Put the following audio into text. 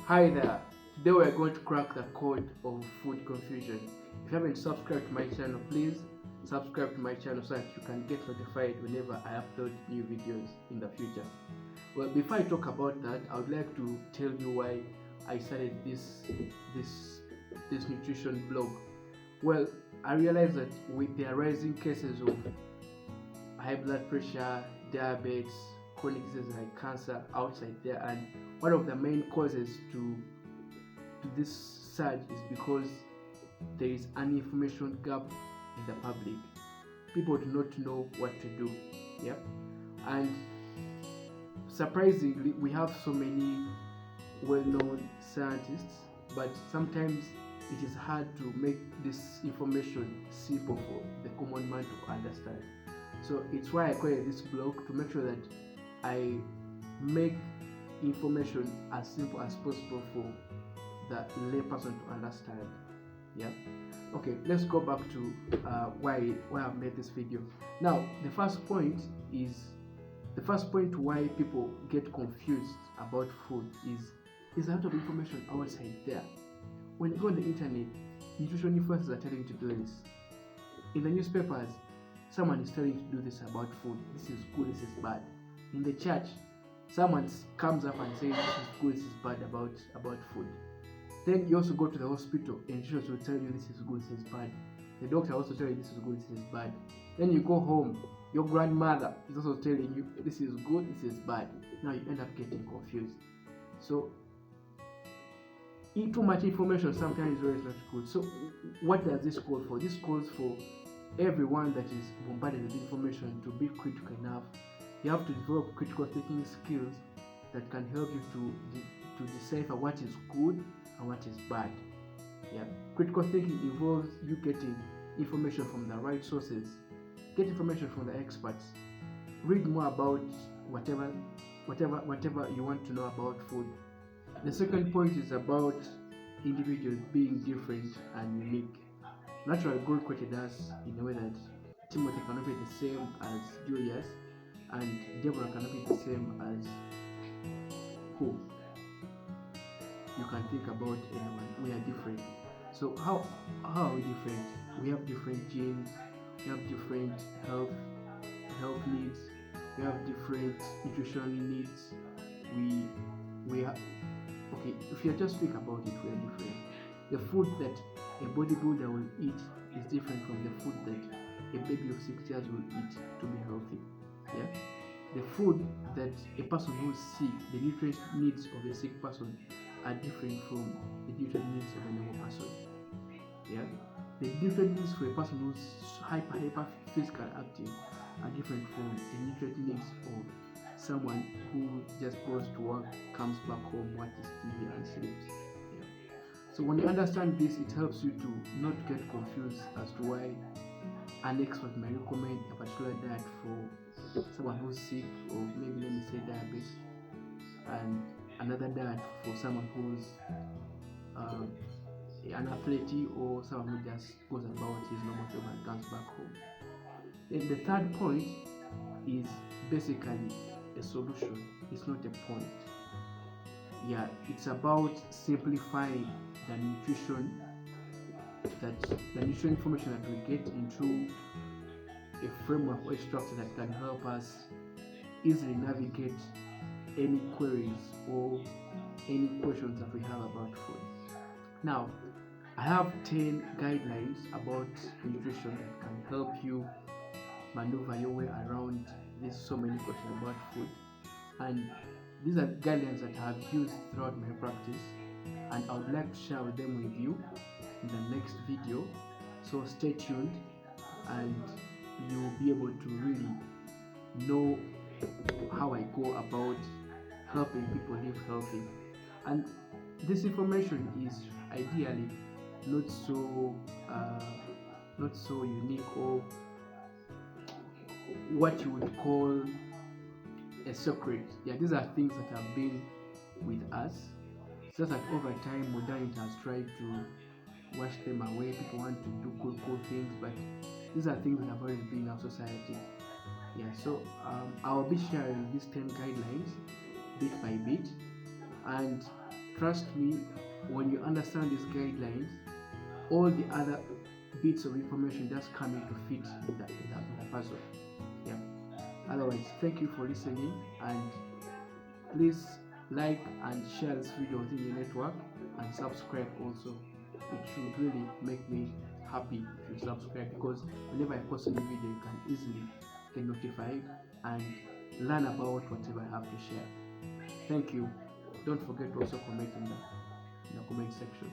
Hi there. Today we are going to crack the code of food confusion. If you haven't subscribed to my channel, please subscribe to my channel so that you can get notified whenever I upload new videos in the future. Well, before I talk about that, I would like to tell you why I started this nutrition blog. Well, I realized that with the rising cases of high blood pressure, diabetes, chronic diseases like cancer outside there, and one of the main causes to this surge is because there is an information gap in the public. People do not know what to do. Yeah, and surprisingly, we have so many well-known scientists, but sometimes it is hard to make this information simple for the common man to understand. So it's why I created this blog to make sure that I make information as simple as possible for the layperson to understand. Yeah. Okay, let's go back to why I've made this video. Now, the first point why people get confused about food is a lot of information outside there. When you go on the internet, nutrition influencers are telling you to do this. In the newspapers, someone is telling you to do this about food. This is good, this is bad. In the church, someone comes up and says this is good, this is bad about food. Then you also go to the hospital and insurance will tell you this is good, this is bad. The doctor also tell you this is good, this is bad. Then you go home, your grandmother is also telling you this is good, this is bad. Now you end up getting confused. So too much information sometimes is not good. So what does this call for? This calls for everyone that is bombarded with information to be critical enough. You have to develop critical thinking skills that can help you to decipher what is good and what is bad. Yeah, critical thinking involves you getting information from the right sources, get information from the experts, read more about whatever you want to know about food. The second point is about individuals being different and unique. Naturally, God created us in a way that Timothy cannot be the same as Julius, and Deborah cannot be the same as who. You can think about anyone. We are different. So how are we different? We have different genes. We have different health needs. We have different nutrition needs. We have okay. If you just think about it, we are different. The food that a bodybuilder will eat is different from the food that a baby of 6 years will eat to be healthy. Yeah. The food that a person who is sick, the nutrient needs of a sick person are different from the nutrient needs of a normal person. Yeah. The nutrient needs for a person who's hyper physical active are different from the nutrient needs of someone who just goes to work, comes back home, watches TV and sleeps. Yeah. So when you understand this, it helps you to not get confused as to why an expert may recommend a particular diet for someone who's sick, or maybe let me say diabetes, and another diet for someone who's an athlete or someone who just goes about his normal job and comes back home. Then the third point is basically a solution. It's not a point. Yeah, it's about simplifying the nutrition information that we get into a framework or a structure that can help us easily navigate any queries or any questions that we have about food. Now, I have 10 guidelines about nutrition that can help you maneuver your way around these so many questions about food, and these are guidelines that I have used throughout my practice, and I would like to share them with you in the next video. So stay tuned and you will be able to really know how I go about helping people live healthy. And this information is ideally not so unique, or what you would call a secret. Yeah, these are things that have been with us. It's just that over time modernity has tried to wash them away. People want to do cool things, but these are things that have always been in our society. Yeah, so I'll be sharing these 10 guidelines bit by bit, and Trust me, when you understand these guidelines, all the other bits of information just come into fit in the puzzle. Yeah. Otherwise, thank you for listening, and please like and share this video within your network, and subscribe also. It should really make me happy if you subscribe, because whenever I post a new video, you can easily get notified and learn about whatever I have to share. Thank you. Don't forget to also comment in the comment section.